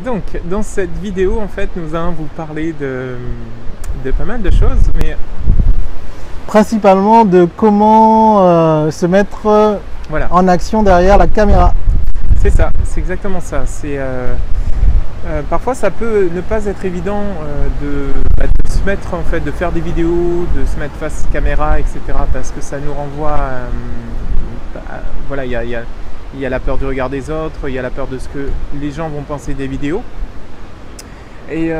Donc, dans cette vidéo, en fait, nous allons vous parler de pas mal de choses, mais principalement de comment se mettre voilà, en action derrière la caméra. c'est ça, c'est exactement ça. Parfois, ça peut ne pas être évident de se mettre, en fait, de faire des vidéos, de se mettre face caméra, etc., parce que ça nous renvoie, voilà, il y a la peur du regard des autres, il y a la peur de ce que les gens vont penser des vidéos. Et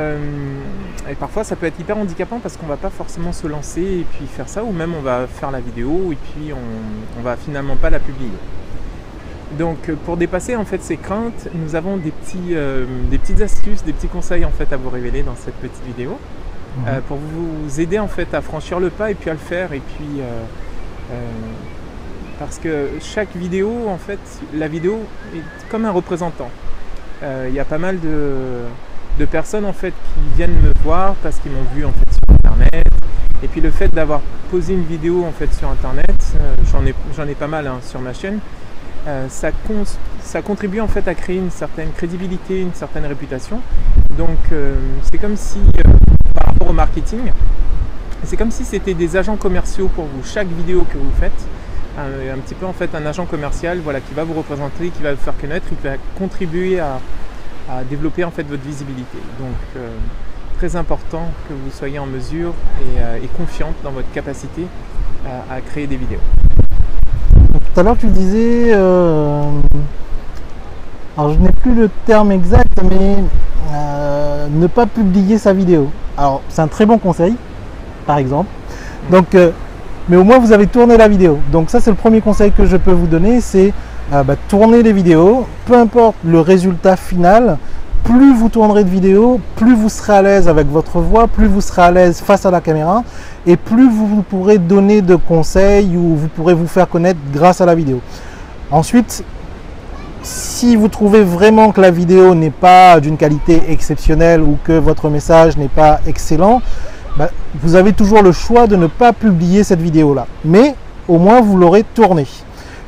parfois ça peut être hyper handicapant parce qu'on va pas forcément se lancer et puis faire ça, ou même on va faire la vidéo et puis on va finalement pas la publier. Donc pour dépasser en fait ces craintes, nous avons des petites astuces, des petits conseils en fait à vous révéler dans cette petite vidéo pour vous aider en fait à franchir le pas et puis à le faire. Et puis parce que chaque vidéo, en fait, la vidéo est comme un représentant. Il y a pas mal de personnes en fait qui viennent me voir parce qu'ils m'ont vu en fait sur internet, et puis le fait d'avoir posé une vidéo en fait sur internet, j'en ai pas mal sur ma chaîne, ça contribue en fait à créer une certaine crédibilité, une certaine réputation. Donc c'est comme si par rapport au marketing, c'est comme si c'était des agents commerciaux pour vous. Chaque vidéo que vous faites, un petit peu en fait un agent commercial, voilà, qui va vous représenter, qui va vous faire connaître, qui va contribuer à développer en fait votre visibilité. Donc très important que vous soyez en mesure et confiante dans votre capacité à créer des vidéos. Tout à l'heure tu disais, alors je n'ai plus le terme exact, mais ne pas publier sa vidéo. Alors c'est un très bon conseil, par exemple. Donc mais au moins vous avez tourné la vidéo. Donc ça c'est le premier conseil que je peux vous donner, c'est tourner les vidéos, peu importe le résultat final. Plus vous tournerez de vidéos, plus vous serez à l'aise avec votre voix, plus vous serez à l'aise face à la caméra, et plus vous pourrez donner de conseils ou vous pourrez vous faire connaître grâce à la vidéo. Ensuite, si vous trouvez vraiment que la vidéo n'est pas d'une qualité exceptionnelle ou que votre message n'est pas excellent, vous avez toujours le choix de ne pas publier cette vidéo-là. Mais au moins, vous l'aurez tournée.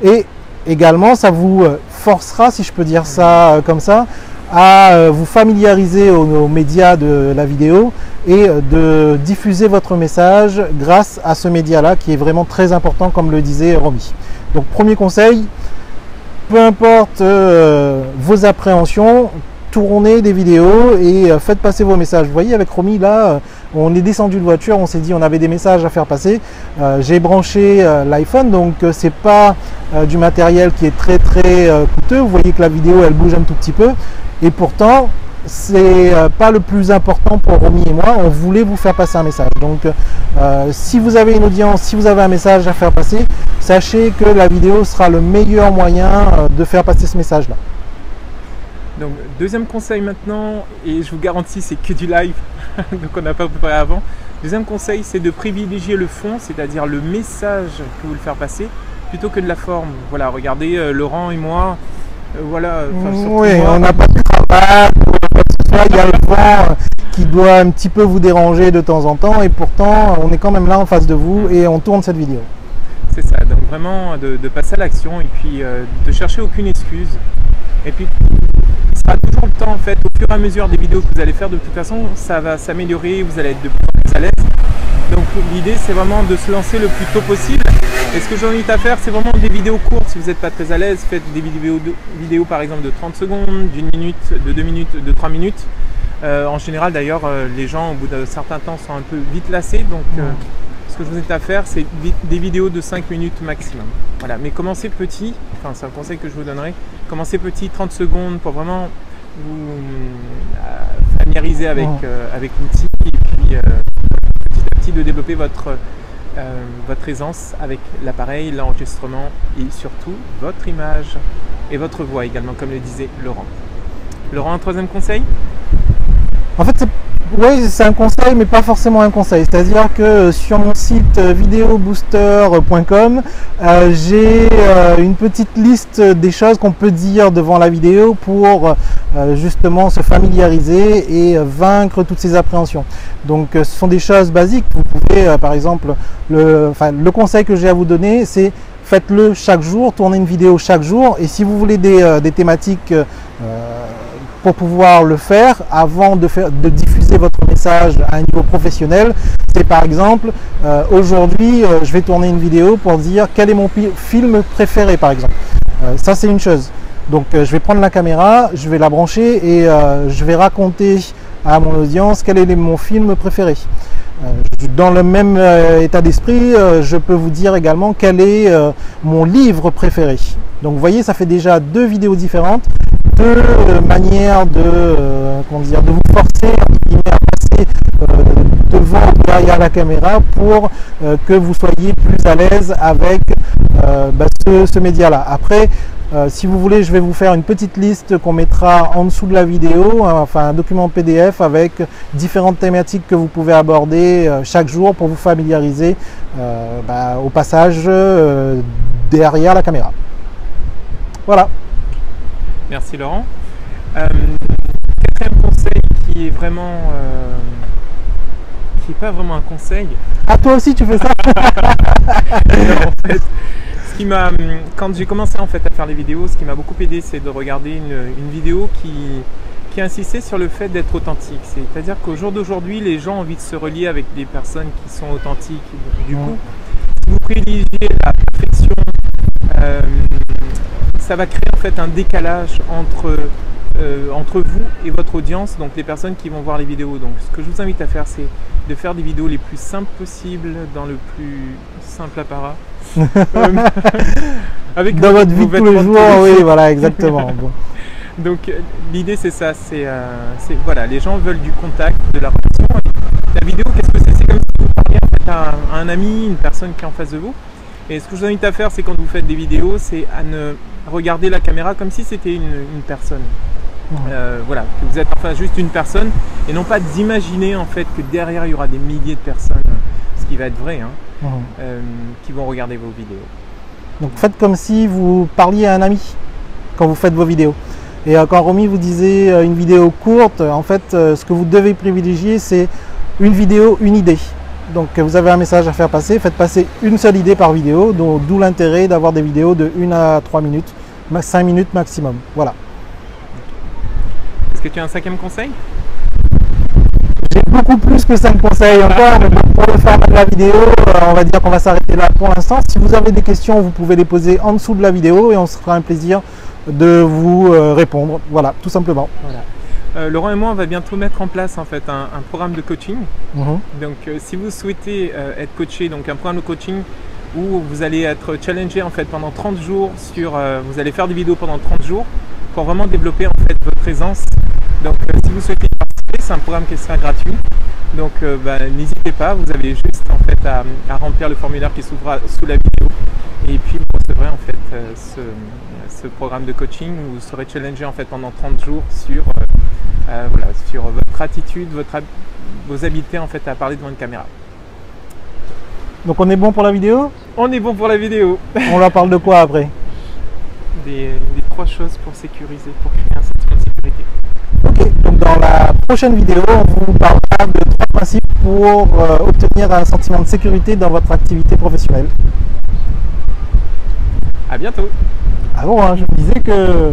Et également, ça vous forcera, si je peux dire ça comme ça, à vous familiariser aux médias de la vidéo et de diffuser votre message grâce à ce média-là qui est vraiment très important, comme le disait Romy. Donc, premier conseil, peu importe vos appréhensions, tournez des vidéos et faites passer vos messages. Vous voyez, avec Romy, là, on est descendu de voiture, on s'est dit on avait des messages à faire passer. J'ai branché l'iPhone, donc c'est pas du matériel qui est très coûteux. Vous voyez que la vidéo, elle bouge un tout petit peu. Et pourtant, c'est pas le plus important pour Romy et moi. On voulait vous faire passer un message. Donc, si vous avez une audience, si vous avez un message à faire passer, sachez que la vidéo sera le meilleur moyen de faire passer ce message-là. Donc deuxième conseil maintenant, et je vous garantis c'est que du live, donc on n'a pas préparé avant. Deuxième conseil, c'est de privilégier le fond, c'est-à-dire le message que vous voulez faire passer, plutôt que de la forme. Voilà, regardez, Laurent et moi, voilà. Oui, on n'a pas de cravate, il y a le vent qui doit un petit peu vous déranger de temps en temps, et pourtant on est quand même là en face de vous et on tourne cette vidéo. C'est ça, donc vraiment de passer à l'action et puis de chercher aucune excuse. Et puis il sera toujours le temps en fait, au fur et à mesure des vidéos que vous allez faire, de toute façon ça va s'améliorer, vous allez être de plus en plus à l'aise. Donc l'idée c'est vraiment de se lancer le plus tôt possible. Et ce que je vous invite à faire, c'est vraiment des vidéos courtes. Si vous n'êtes pas très à l'aise, faites des vidéos par exemple de 30 secondes, d'une minute, de 2 minutes, de 3 minutes. En général d'ailleurs, les gens au bout d'un certain temps sont un peu vite lassés. Donc ce que je vous invite à faire, c'est des vidéos de 5 minutes maximum. Voilà, mais commencez petit, enfin c'est un conseil que je vous donnerai. Commencez petit, 30 secondes pour vraiment vous familiariser avec l'outil et puis petit à petit de développer votre aisance avec l'appareil, l'enregistrement et surtout votre image et votre voix également, comme le disait Laurent. Laurent, un troisième conseil? En fait, oui, c'est un conseil, mais pas forcément un conseil. C'est-à-dire que sur mon site videobooster.com, j'ai une petite liste des choses qu'on peut dire devant la vidéo pour justement se familiariser et vaincre toutes ces appréhensions. Donc, ce sont des choses basiques. Vous pouvez, par exemple, le conseil que j'ai à vous donner, c'est faites-le chaque jour, tournez une vidéo chaque jour. Et si vous voulez des thématiques pour pouvoir le faire avant de diffuser votre message à un niveau professionnel. C'est par exemple, aujourd'hui, je vais tourner une vidéo pour dire quel est mon film préféré, par exemple. Ça, c'est une chose. Donc, je vais prendre la caméra, je vais la brancher et je vais raconter à mon audience quel est mon film préféré. Dans le même état d'esprit, je peux vous dire également quel est mon livre préféré. Donc, vous voyez, ça fait déjà deux vidéos différentes, deux manières de, de vous forcer à passer devant ou derrière la caméra pour que vous soyez plus à l'aise avec ce média-là. Après, si vous voulez, je vais vous faire une petite liste qu'on mettra en dessous de la vidéo, enfin un document PDF avec différentes thématiques que vous pouvez aborder chaque jour pour vous familiariser au passage derrière la caméra. Voilà. Merci Laurent. Quatrième conseil qui est vraiment, qui n'est pas vraiment un conseil. Ah, toi aussi tu fais ça? En fait, quand j'ai commencé en fait à faire les vidéos, ce qui m'a beaucoup aidé, c'est de regarder une vidéo qui insistait sur le fait d'être authentique. C'est-à-dire qu'au jour d'aujourd'hui, les gens ont envie de se relier avec des personnes qui sont authentiques. Du coup, si vous privilégiez la perfection, ça va créer en fait un décalage entre vous et votre audience, donc les personnes qui vont voir les vidéos. Donc ce que je vous invite à faire, c'est de faire des vidéos les plus simples possibles, dans le plus simple apparat. Avec dans votre vie de tous les jours, oui, voilà, exactement. Bon. Donc l'idée c'est ça, voilà, les gens veulent du contact, de la relation. La vidéo, qu'est-ce que c'est? C'est comme si vous parliez en fait à un ami, une personne qui est en face de vous. Et ce que je vous invite à faire, c'est quand vous faites des vidéos, c'est à ne regarder la caméra comme si c'était une personne. Voilà, que vous êtes enfin juste une personne et non pas d'imaginer en fait que derrière il y aura des milliers de personnes, ce qui va être vrai, hein, qui vont regarder vos vidéos. Donc faites comme si vous parliez à un ami quand vous faites vos vidéos. Et quand Romy vous disait une vidéo courte, en fait ce que vous devez privilégier, c'est une vidéo, une idée. Donc vous avez un message à faire passer, faites passer une seule idée par vidéo, d'où l'intérêt d'avoir des vidéos de 1 à 3 minutes, 5 minutes maximum. Voilà. Est-ce que tu as un cinquième conseil? J'ai beaucoup plus que 5 conseils encore, mais pour le format de la vidéo, on va dire qu'on va s'arrêter là pour l'instant. Si vous avez des questions, vous pouvez les poser en dessous de la vidéo et on se fera un plaisir de vous répondre. Voilà, tout simplement. Voilà. Laurent et moi, on va bientôt mettre en place en fait un programme de coaching. Donc, si vous souhaitez être coaché, donc un programme de coaching où vous allez être challengé en fait pendant 30 jours vous allez faire des vidéos pendant 30 jours pour vraiment développer en fait votre présence. Donc, si vous souhaitez participer, c'est un programme qui sera gratuit. Donc, n'hésitez pas. Vous avez juste en fait à remplir le formulaire qui s'ouvre sous la vidéo et puis vous recevrez en fait ce programme de coaching où vous serez challengé en fait pendant 30 jours sur votre attitude, vos habiletés en fait à parler devant une caméra. Donc on est bon pour la vidéo? On est bon pour la vidéo. On leur parle de quoi après? Des 3 choses pour sécuriser, pour créer un sentiment de sécurité. Ok, donc dans la prochaine vidéo, on vous parlera de 3 principes pour obtenir un sentiment de sécurité dans votre activité professionnelle. À bientôt. Ah bon, hein, je me disais que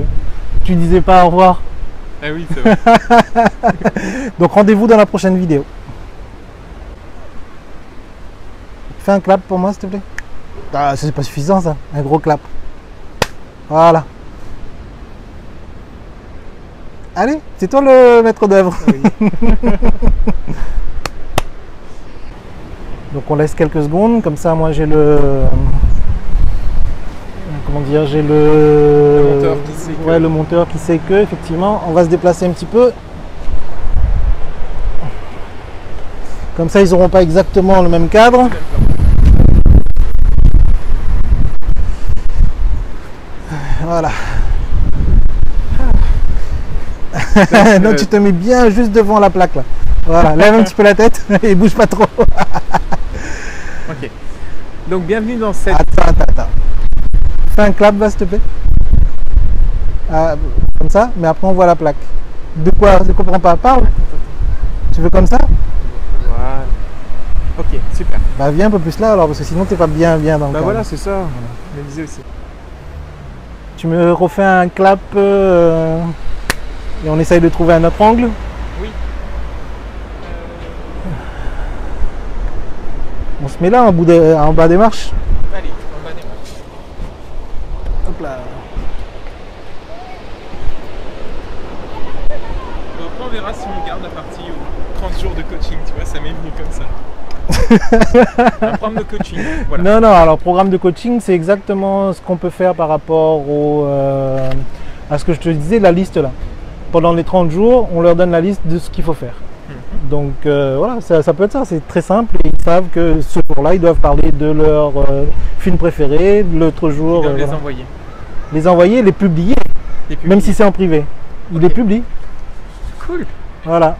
tu disais pas au revoir. Ah oui, c'est vrai. Donc rendez-vous dans la prochaine vidéo. Fais un clap pour moi s'il te plaît. Ah, c'est pas suffisant ça, un gros clap. Voilà. Allez, c'est toi le maître d'œuvre. Oui. Donc on laisse quelques secondes, comme ça moi j'ai le... Comment dire, j'ai le monteur qui sait que... Ouais, le monteur qui sait que, effectivement, on va se déplacer un petit peu. Comme ça, ils n'auront pas exactement le même cadre. Voilà. Donc tu te mets bien juste devant la plaque là. Voilà, lève un petit peu la tête et bouge pas trop. Ok. Donc bienvenue dans cette... Attends. Fais un clap, s'il te plaît. Comme ça, mais après on voit la plaque. De quoi? Je ne comprends pas. Parle. Tu veux comme ça? Voilà. Ok, super. Bah viens un peu plus là alors, parce que sinon t'es pas bien dans le cadre. Bah voilà, c'est ça. Voilà. Je me disais aussi. Tu me refais un clap. Et on essaye de trouver un autre angle. Oui. On se met là en bas des marches. Allez, en bas des marches. Hop là. Bon, après, on verra si on garde la partie 30 jours de coaching, tu vois, ça m'est venu comme ça. Un programme de coaching, voilà. Non, non, alors programme de coaching, c'est exactement ce qu'on peut faire par rapport à ce que je te disais, la liste là. Pendant les 30 jours, on leur donne la liste de ce qu'il faut faire. Donc voilà, ça peut être ça, c'est très simple. Et ils savent que ce jour-là, ils doivent parler de leur film préféré, l'autre jour. Ils doivent les voilà. envoyer. Les envoyer, les publier, Les même si c'est en privé. Ils les publient. Cool. Voilà.